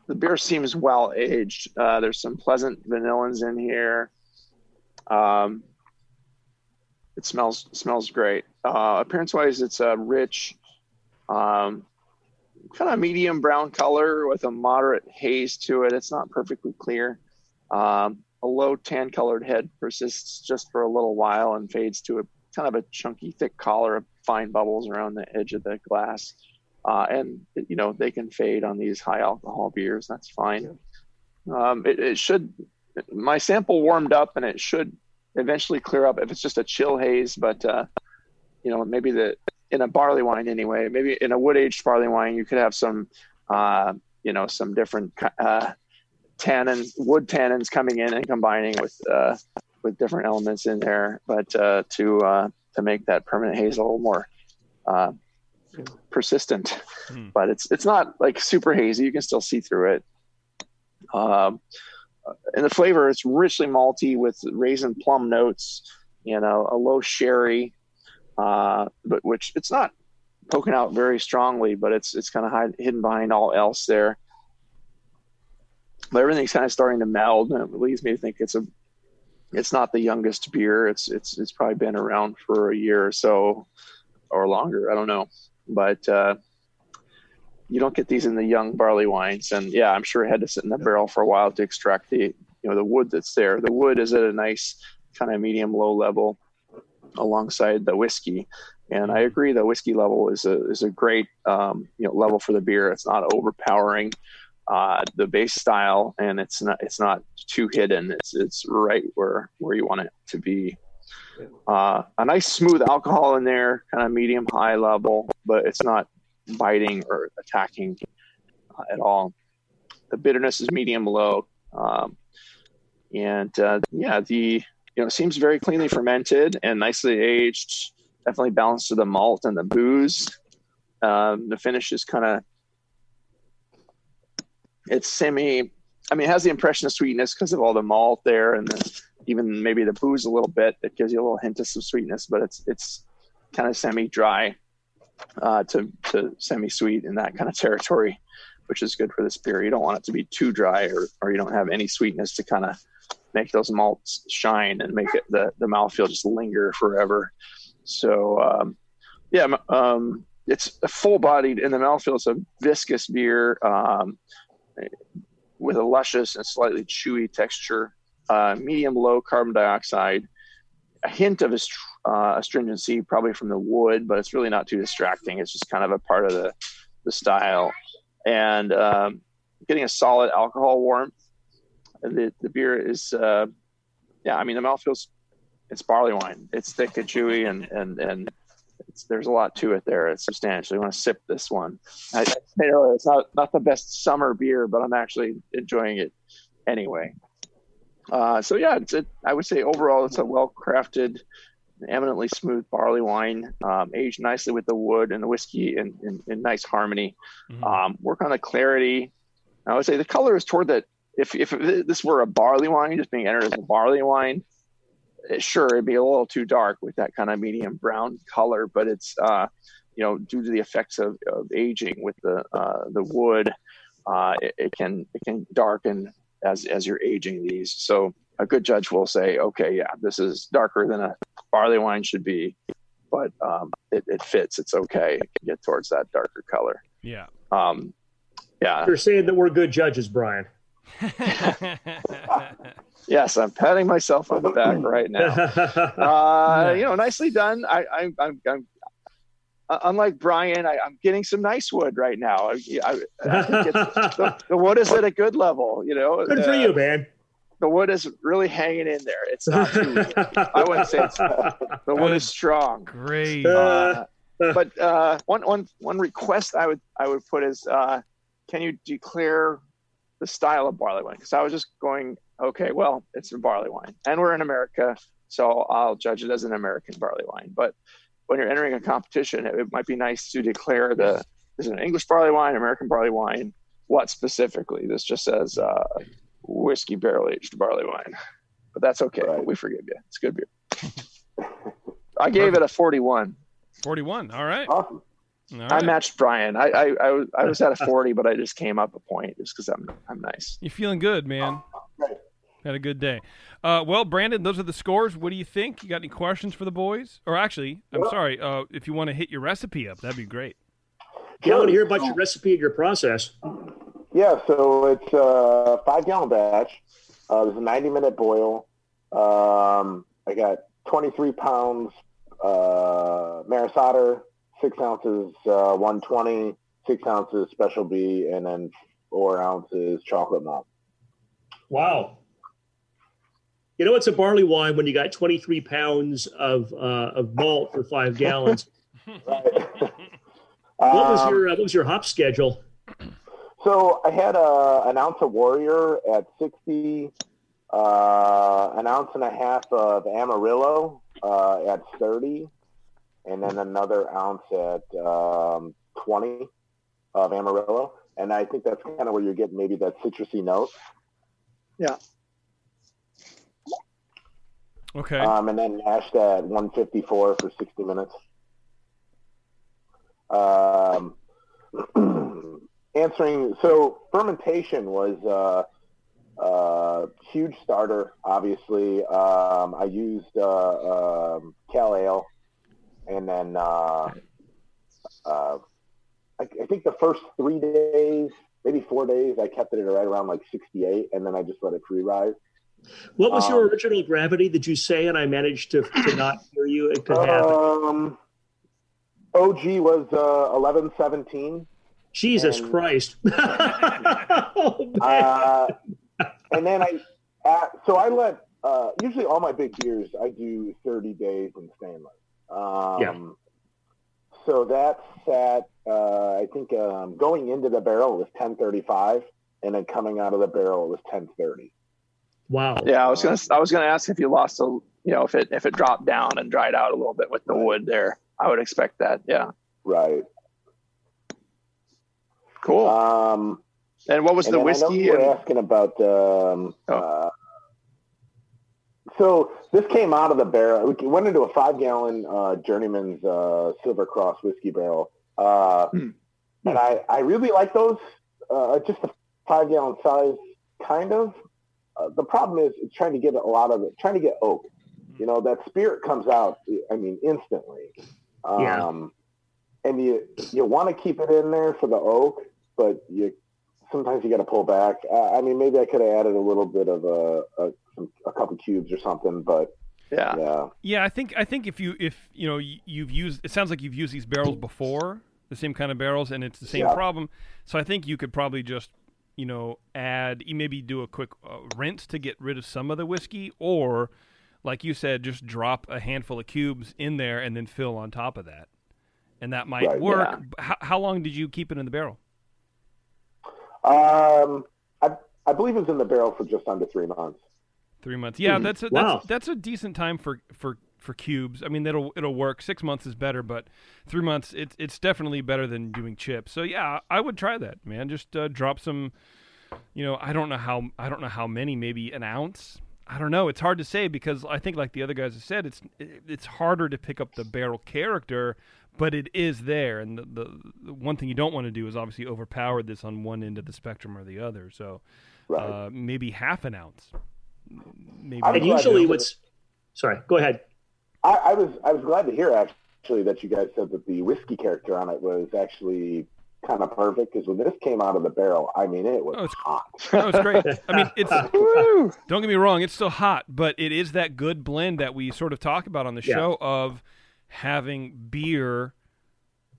The beer seems well aged. There's some pleasant vanillins in here. It smells great. Appearance wise, it's a rich, kind of medium brown color with a moderate haze to it. It's not perfectly clear. A low tan colored head persists just for a little while and fades to a kind of a chunky, thick collar of fine bubbles around the edge of the glass. And they can fade on these high alcohol beers. That's fine. It should, my sample warmed up and it should eventually clear up if it's just a chill haze, but maybe in a barley wine anyway, maybe in a wood aged barley wine, you could have some, some different, wood tannins coming in and combining with different elements in there, but to make that permanent haze a little more persistent. But it's not like super hazy. You can still see through it. And the flavor, it's richly malty with raisin plum notes, a low sherry, but which it's not poking out very strongly, but it's kind of hidden behind all else there. But everything's kind of starting to meld, and it leads me to think it's not the youngest beer. It's probably been around for a year or so or longer. I don't know, but you don't get these in the young barley wines. And yeah, I'm sure it had to sit in the barrel for a while to extract the wood that's there. The wood is at a nice kind of medium low level alongside the whiskey. And I agree, the whiskey level is a great level for the beer. It's not overpowering the base style, and it's not too hidden. It's right where you want it to be. A nice smooth alcohol in there, kind of medium high level, but it's not biting or attacking at all. The bitterness is medium low, seems very cleanly fermented and nicely aged. Definitely balanced to the malt and the booze. The finish is it's I mean, it has the impression of sweetness because of all the malt there, and even maybe the booze a little bit. It gives you a little hint of some sweetness, but it's kind of semi-dry to semi-sweet in that kind of territory, which is good for this beer. You don't want it to be too dry, or you don't have any sweetness to kind of make those malts shine and make it the mouthfeel just linger forever. So it's a full-bodied in the mouthfeel. It's a viscous beer with a luscious and slightly chewy texture, medium low carbon dioxide, a hint of astringency probably from the wood, but it's really not too distracting. It's just kind of a part of the style, and getting a solid alcohol warmth. The beer is the mouthfeel's, it's barley wine. It's thick and chewy, and there's a lot to it there. It's substantial. You want to sip this one. I said earlier, it's not the best summer beer, but I'm actually enjoying it anyway. I would say overall it's a well-crafted, eminently smooth barley wine, aged nicely with the wood and the whiskey in nice harmony. Work on the clarity. I would say the color is toward that. If this were a barley wine, just being entered as a barley wine, sure, it'd be a little too dark with that kind of medium brown color, but it's due to the effects of aging with the wood, it can darken as you're aging these. So a good judge will say, okay, yeah, this is darker than a barley wine should be, but it fits. It's okay. It can get towards that darker color. Yeah. You're saying that we're good judges, Brian. Yes, I'm patting myself on the back right now. Nicely done. I'm unlike Brian, I'm getting some nice wood right now. I think the wood is at a good level. Good for you, man. The wood is really hanging in there. It's not too. I wouldn't say the wood is strong. Great. But one request I would put is, can you declare the style of barley wine? Because I was just going, okay, well, it's a barley wine, and we're in America, so I'll judge it as an American barley wine. But when you're entering a competition, it might be nice to declare is it an English barley wine, American barley wine, what specifically? This just says whiskey barrel-aged barley wine. But that's okay. Right. We forgive you. It's good beer. I gave it a 41. 41. All right. Awesome. All right. I matched Brian. I was at a 40, but I just came up a point just because I'm nice. You're feeling good, man. Right. Had a good day. Well, Brandon, those are the scores. What do you think? You got any questions for the boys? Or actually, I'm sorry, if you want to hit your recipe up, that'd be great. Yeah, I want to hear about your recipe and your process. Yeah, so it's a 5-gallon batch. There's a 90-minute boil. I got 23 pounds Maris Otter, 6 ounces 120, 6 ounces Special B, and then 4 ounces chocolate malt. Wow. It's a barley wine when you got 23 pounds of malt for 5 gallons. Right. What was your hop schedule? So I had an ounce of Warrior at 60, an ounce and a half of Amarillo at 30, and then another ounce at 20 of Amarillo. And I think that's kind of where you're getting maybe that citrusy note. Yeah. Okay. And then mashed at 154 for 60 minutes. So fermentation was a huge starter, obviously. I used Cal Ale, and then I think the first 3 days, maybe 4 days, I kept it at right around like 68, and then I just let it free-rise. What was your original gravity, did you say? And I managed to not hear you. It could happen. OG was 1117. Jesus Christ. And then I let, usually all my big beers, I do 30 days in stainless. So that sat, I think going into the barrel it was 1035, and then coming out of the barrel it was 1030. Wow. Yeah, I was gonna ask if you lost if it dropped down and dried out a little bit with the wood there. I would expect that. Yeah. Right. Cool. And what was the whiskey? I know you were asking about. So this came out of the barrel. We went into a 5-gallon Journeyman's Silver Cross whiskey barrel, and I really like those. Just a 5-gallon size, kind of. The problem is trying to get trying to get oak. You know, that spirit comes out, I mean, instantly. And you want to keep it in there for the oak, but sometimes you got to pull back. I mean, maybe I could have added a little bit of a couple cubes or something, but yeah. I think if you've used, it sounds like you've used these barrels before, the same kind of barrels, and it's the same problem. So I think you could probably just maybe do a quick rinse to get rid of some of the whiskey, or like you said, just drop a handful of cubes in there and then fill on top of that, and that might work. Yeah. How long did you keep it in the barrel? I believe it was in the barrel for just under 3 months. 3 months, yeah. That's a decent time for cubes. I mean, it'll work. 6 months is better, but 3 months it's definitely better than doing chips. So yeah, I would try that, man. Just drop some. I don't know how many, maybe an ounce. I don't know. It's hard to say because I think, like the other guys have said, it's harder to pick up the barrel character, but it is there. And the one thing you don't want to do is obviously overpower this on one end of the spectrum or the other. So maybe half an ounce. Maybe. And usually, sorry, go ahead. I was glad to hear actually that you guys said that the whiskey character on it was actually kind of perfect, because when this came out of the barrel, I mean, it was hot. That was great. I mean, it's don't get me wrong, it's still hot, but it is that good blend that we sort of talk about on the show of having beer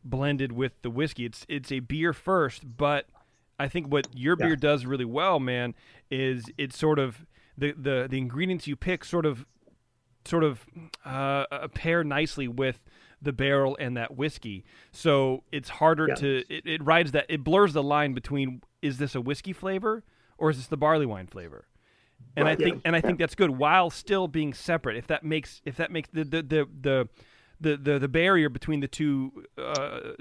blended with the whiskey. It's a beer first, but I think what your beer does really well, man, is it's sort of the ingredients you pick sort of pair nicely with the barrel and that whiskey. So it's harder to it blurs the line between, is this a whiskey flavor or is this the barley wine flavor? And I think that's good while still being separate. If that makes the barrier between the two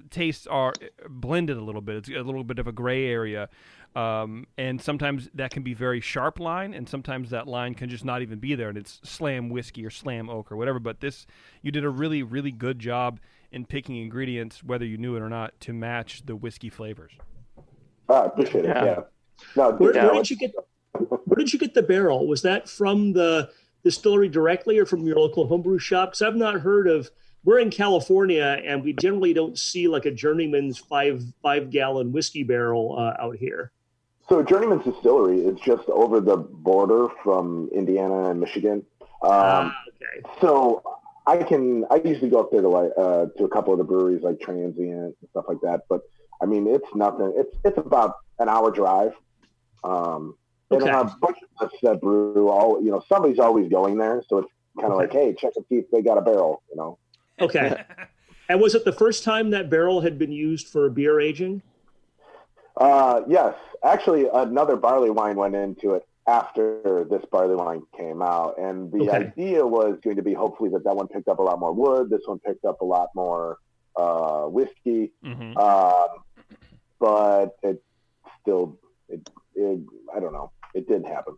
tastes are blended a little bit. It's a little bit of a gray area. And sometimes that can be very sharp line, and sometimes that line can just not even be there, and it's slam whiskey or slam oak or whatever. But you did a really, really good job in picking ingredients, whether you knew it or not, to match the whiskey flavors. I appreciate it. Yeah. No, where did you get the barrel? Was that from the distillery directly, or from your local homebrew shop? Because I've not heard of. We're in California, and we generally don't see like a Journeyman's 5-gallon whiskey barrel out here. So Journeyman's Distillery is just over the border from Indiana and Michigan. Okay. So I usually go up there to a couple of the breweries like Transient and stuff like that. But I mean, it's nothing. It's about an hour drive. And a bunch of us that brew, somebody's always going there. So it's kind of like, hey, check and see if they got a barrel, Okay. And was it the first time that barrel had been used for beer aging? Yes. Actually, another barley wine went into it after this barley wine came out. And the idea was going to be hopefully that one picked up a lot more wood. This one picked up a lot more whiskey. Mm-hmm. But it still, I don't know. It didn't happen.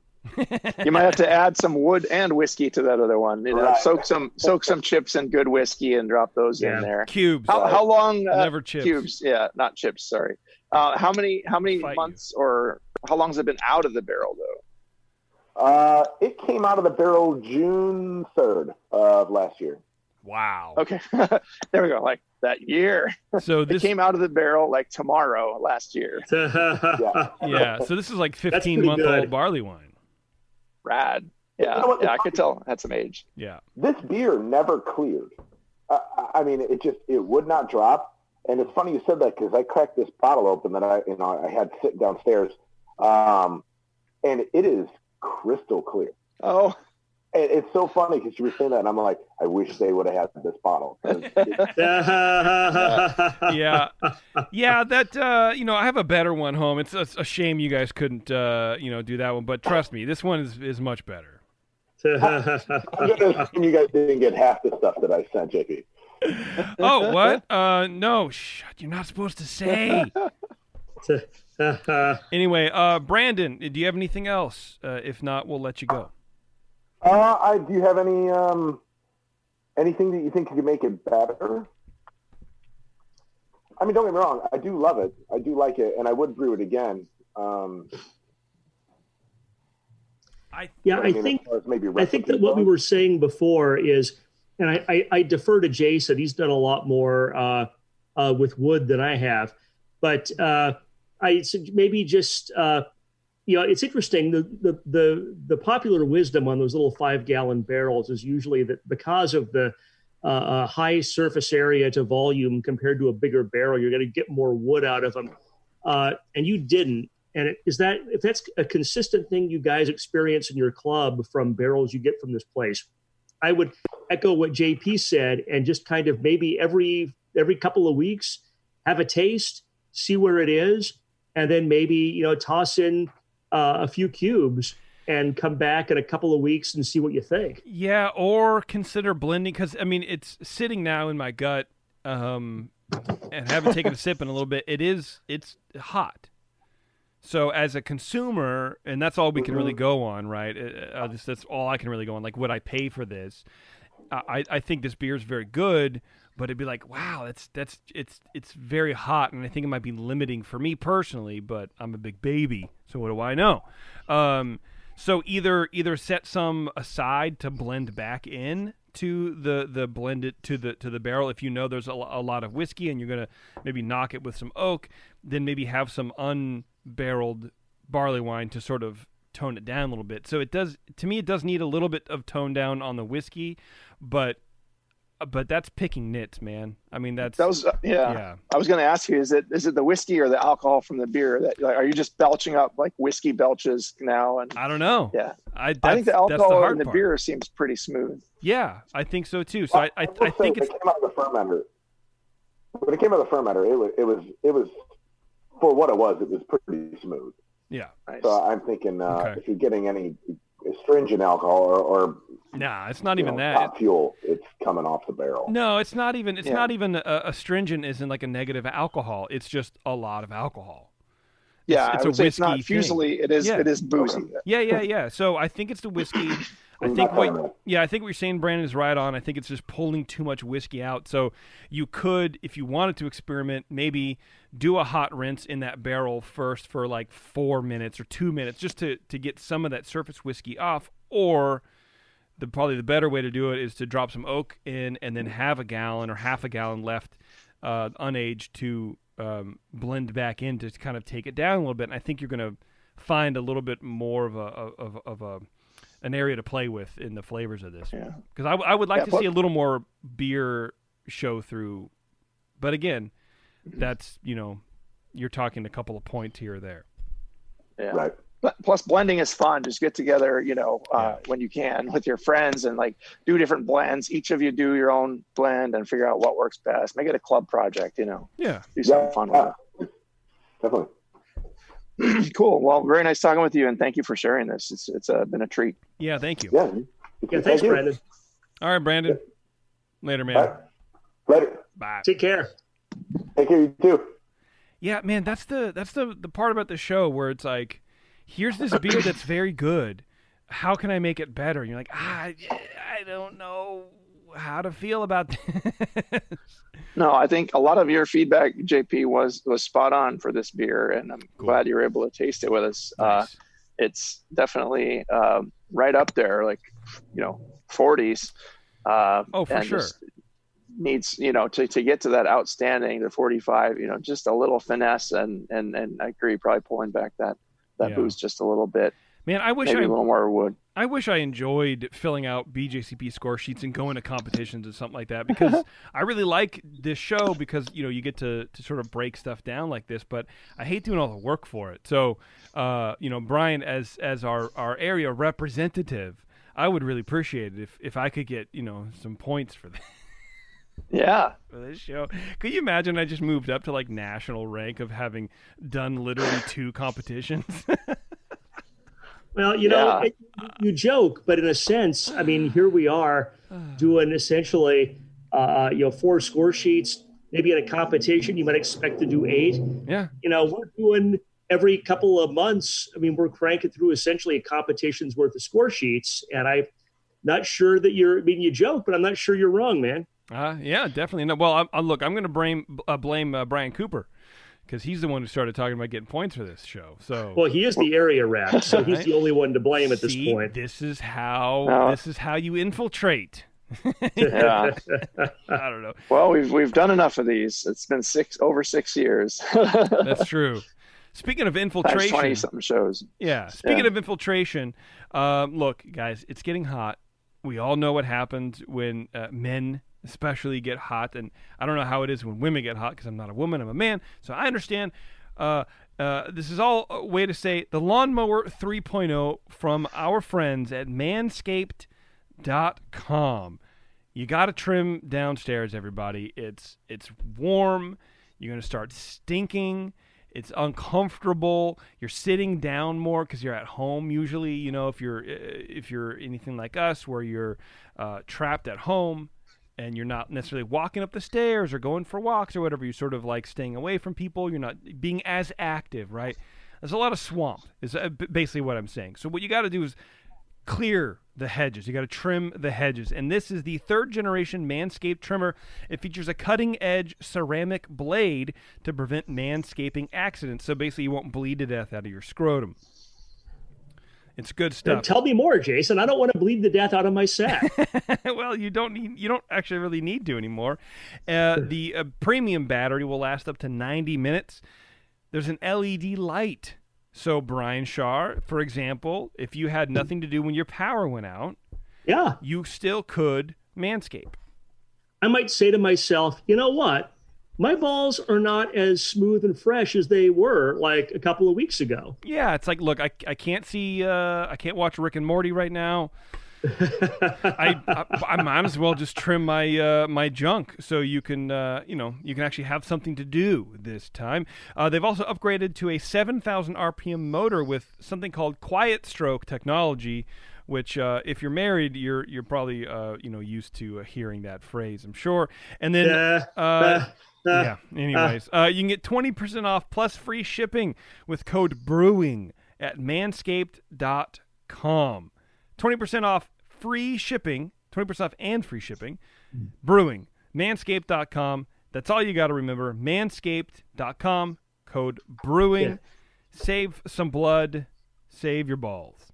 You might have to add some wood and whiskey to that other one. Soak some chips in good whiskey and drop those in there. Cubes. How long? Never chips. Cubes. Yeah, not chips. Sorry. How many months or how long has it been out of the barrel though? It came out of the barrel June 3rd of last year. Wow. Okay. There we go. Like that year. So it came out of the barrel like tomorrow last year. Yeah. So this is like 15-month-old barley wine. Rad. Yeah. I could tell it had some age. Yeah. This beer never cleared. I mean, it would not drop. And it's funny you said that, because I cracked this bottle open that I had sitting downstairs, and it is crystal clear. Oh, it's so funny because you were saying that, and I'm like, I wish they would have had this bottle. Yeah. That I have a better one home. It's a shame you guys couldn't do that one, but trust me, this one is much better. I'm gonna assume you guys didn't get half the stuff that I sent, JP. Oh, what? No, you're not supposed to say. Anyway, Brandon, do you have anything else? If not, we'll let you go. Do you have any anything that you think could make it better? I mean, don't get me wrong. I do love it. I do like it, and I would brew it again. I think that what we were saying before is, and I defer to Jason. He's done a lot more with wood than I have, but I maybe just it's interesting. The popular wisdom on those little 5-gallon barrels is usually that because of the high surface area to volume compared to a bigger barrel, you're going to get more wood out of them, and you didn't. And if that's a consistent thing you guys experience in your club from barrels you get from this place, I would echo what JP said and just kind of maybe every couple of weeks have a taste, see where it is, and then maybe toss in a few cubes and come back in a couple of weeks and see what you think. Yeah, or consider blending, because I mean it's sitting now in my gut, and haven't taken a sip in a little bit. It's hot. So as a consumer, and that's all we can really go on, right? That's all I can really go on. Like, would I pay for this? I think this beer is very good, but it'd be like, wow, it's very hot, and I think it might be limiting for me personally. But I'm a big baby, so what do I know? So either set some aside to blend back in to the blended to the barrel. If you know there's a lot of whiskey and you're gonna maybe knock it with some oak, then maybe have some unbarreled barley wine to sort of tone it down a little bit. So it does need a little bit of tone down on the whiskey, but that's picking nits, man. I mean, that was yeah. I was going to ask you, is it the whiskey or the alcohol from the beer that, like, are you just belching up like whiskey belches now? And I don't know. Yeah, I think the alcohol in the beer seems pretty smooth. Yeah, I think so too. So I think it came out of the fermenter. When it came out of the fermenter, it was for what it was pretty smooth. Yeah. Nice. So I'm thinking if you're getting any astringent alcohol or nah, it's not even that. Top fuel, it's coming off the barrel. No, it's not even. It's not even astringent. Isn't like a negative alcohol. It's just a lot of alcohol. Yeah, it's a whiskey. It's not fusily. It is. Yeah. It is boozy. Yeah. So I think it's the whiskey. I think what you're saying, Brandon, is right on. I think it's just pulling too much whiskey out. So you could, if you wanted to experiment, maybe do a hot rinse in that barrel first for like 4 minutes or 2 minutes, just to get some of that surface whiskey off. Or probably the better way to do it is to drop some oak in and then have a gallon or half a gallon left unaged to blend back in to kind of take it down a little bit. And I think you're going to find a little bit more of an area to play with in the flavors of this. Yeah. Because I would like to see a little more beer show through. But again, that's, you're talking a couple of points here or there. Yeah. Right. Plus blending is fun. Just get together, when you can with your friends and like do different blends. Each of you do your own blend and figure out what works best. Make it a club project, Yeah. Do something fun with it. Definitely. Cool. Well, very nice talking with you, and thank you for sharing this. It's been a treat. Yeah, thank you. Yeah, thanks, Brandon. All right, Brandon. Later, man. Right. Later. Bye. Take care. Take care, you too. Yeah, man, that's the part about the show where it's like, here's this beer that's very good. How can I make it better? And you're like, I don't know how to feel about this. No, I think a lot of your feedback, JP, was spot on for this beer, and I'm glad you were able to taste it with us. Nice. It's definitely right up there, like 40s. For sure. Needs to get to that outstanding, the 45. Just a little finesse, and I agree, probably pulling back that boost just a little bit. Man, I wish maybe a little more wood. I wish I enjoyed filling out BJCP score sheets and going to competitions and something like that, because I really like this show because, you get to sort of break stuff down like this, but I hate doing all the work for it. So, Brian, as our area representative, I would really appreciate it if I could get, some points for that. Yeah. For this show. Could you imagine I just moved up to like national rank of having done literally 2 competitions? Well, you joke, but in a sense, I mean, here we are doing essentially, 4 score sheets. Maybe in a competition, you might expect to do 8. Yeah. We're doing every couple of months, I mean, we're cranking through essentially a competition's worth of score sheets. And I'm not sure that you joke, but I'm not sure you're wrong, man. Yeah, definitely. No, well, look, I'm going to blame Brian Cooper, because he's the one who started talking about getting points for this show. So, well, he is the area rep, so he's the only one to blame at this point. This is how you infiltrate. Yeah, I don't know. Well, we've done enough of these. It's been over 6 years. That's true. Speaking of infiltration, 20-something shows. Yeah. Speaking of infiltration, look, guys, it's getting hot. We all know what happens when men especially get hot, and I don't know how it is when women get hot, because I'm not a woman, I'm a man, so I understand. This is all a way to say the Lawnmower 3.0 from our friends at Manscaped.com. You got to trim downstairs, everybody. It's warm. You're going to start stinking. It's uncomfortable. You're sitting down more because you're at home. Usually, you know, if you're anything like us, where you're trapped at home and you're not necessarily walking up the stairs or going for walks or whatever, you're sort of like staying away from people. You're not being as active, right? There's a lot of swamp is basically what I'm saying. So what you got to do is clear the hedges. You got to trim the hedges. And this is the 3rd generation Manscaped trimmer. It features a cutting-edge ceramic blade to prevent manscaping accidents. So basically you won't bleed to death out of your scrotum. It's good stuff. Tell me more, Jason. I don't want to bleed to death out of my sack. Well, you don't actually really need to anymore. The premium battery will last up to 90 minutes. There's an LED light. So, Brian Shaw, for example, if you had nothing to do when your power went out, you still could manscape. I might say to myself, you know what? My balls are not as smooth and fresh as they were like a couple of weeks ago. Yeah, it's like, look, I can't see, I can't watch Rick and Morty right now. I might as well just trim my junk, so you can you can actually have something to do this time. They've also upgraded to a 7,000 RPM motor with something called Quiet Stroke technology, which if you're married, you're probably used to hearing that phrase, I'm sure. And then yeah. Anyways, you can get 20% off plus free shipping with code BREWING at manscaped.com. 20% off. Free shipping, 20% off and free shipping. Brewing, manscaped.com. That's all you got to remember. Manscaped.com, code BREWING. Yeah. Save some blood, save your balls.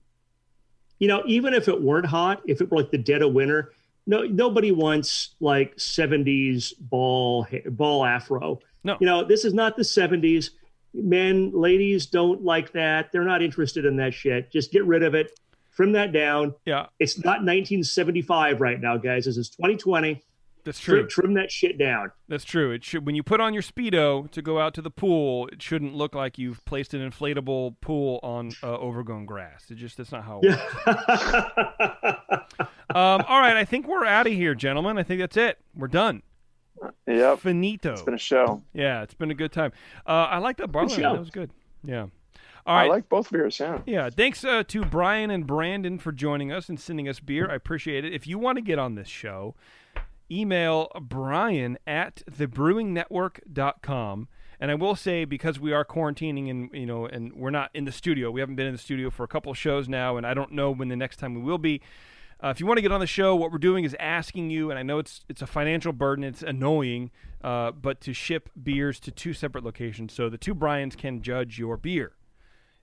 You know, even if it weren't hot, if it were like the dead of winter, nobody wants like 70s ball afro. No. You know, this is not the 70s. Men, ladies don't like that. They're not interested in that shit. Just get rid of it. Trim that down. Yeah. It's not 1975 right now, guys. This is 2020. That's true. Trim that shit down. That's true. It should, when you put on your Speedo to go out to the pool, it shouldn't look like you've placed an inflatable pool on overgrown grass. That's not how it works. All right, I think we're out of here, gentlemen. I think that's it. We're done. Yep. Finito. It's been a show. Yeah, it's been a good time. I like that Barleywine. That was good. Yeah. All right. I like both beers, yeah. Yeah, thanks to Brian and Brandon for joining us and sending us beer. I appreciate it. If you want to get on this show, email Brian at thebrewingnetwork.com. And I will say, because we are quarantining and we're not in the studio, we haven't been in the studio for a couple of shows now, and I don't know when the next time we will be. If you want to get on the show, what we're doing is asking you, and I know it's a financial burden, it's annoying, but to ship beers to 2 separate locations so the 2 Brians can judge your beer.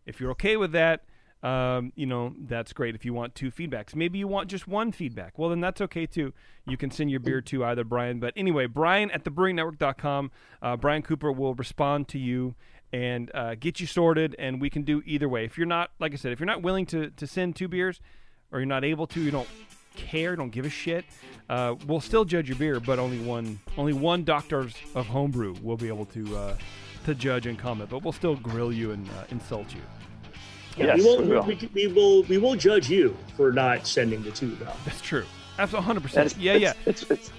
If you're okay with that, that's great. If you want 2 feedbacks, maybe you want just 1 feedback. Well, then that's okay too. You can send your beer to either Brian. But anyway, Brian at thebrewingnetwork.com. Brian Cooper will respond to you and get you sorted, and we can do either way. If you're not, like I said, if you're not willing to send 2 beers, or you're not able to, you don't care, don't give a shit, we'll still judge your beer, but only one Doctors of Homebrew will be able to judge and comment, but we'll still grill you and insult you. Yeah, yes, we will judge you for not sending the 2, though. That's true. Absolutely, 100%.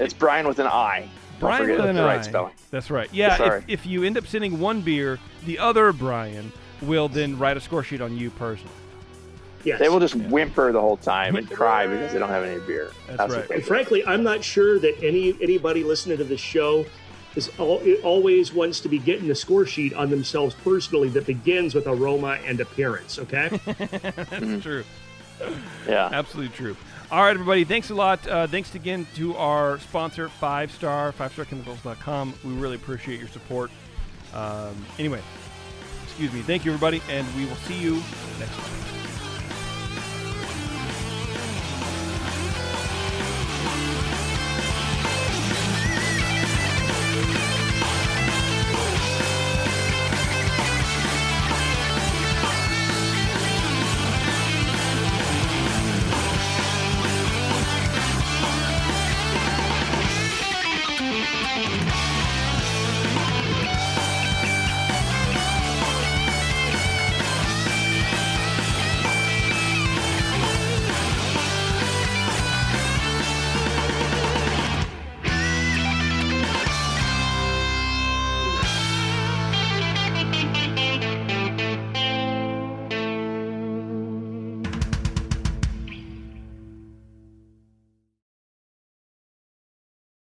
It's Brian with an I. Brian with an I. Right spelling. That's right. Yeah, if you end up sending 1 beer, the other Brian will then write a score sheet on you personally. Yes. They will just whimper the whole time and cry because they don't have any beer. That's right. And frankly, I'm not sure that anybody listening to this show it always wants to be getting the score sheet on themselves personally that begins with aroma and appearance. Okay, that's true. Yeah, absolutely true. All right, everybody. Thanks a lot. Thanks again to our sponsor, 5starchemicals.com. We really appreciate your support. Anyway, excuse me. Thank you, everybody, and we will see you next time.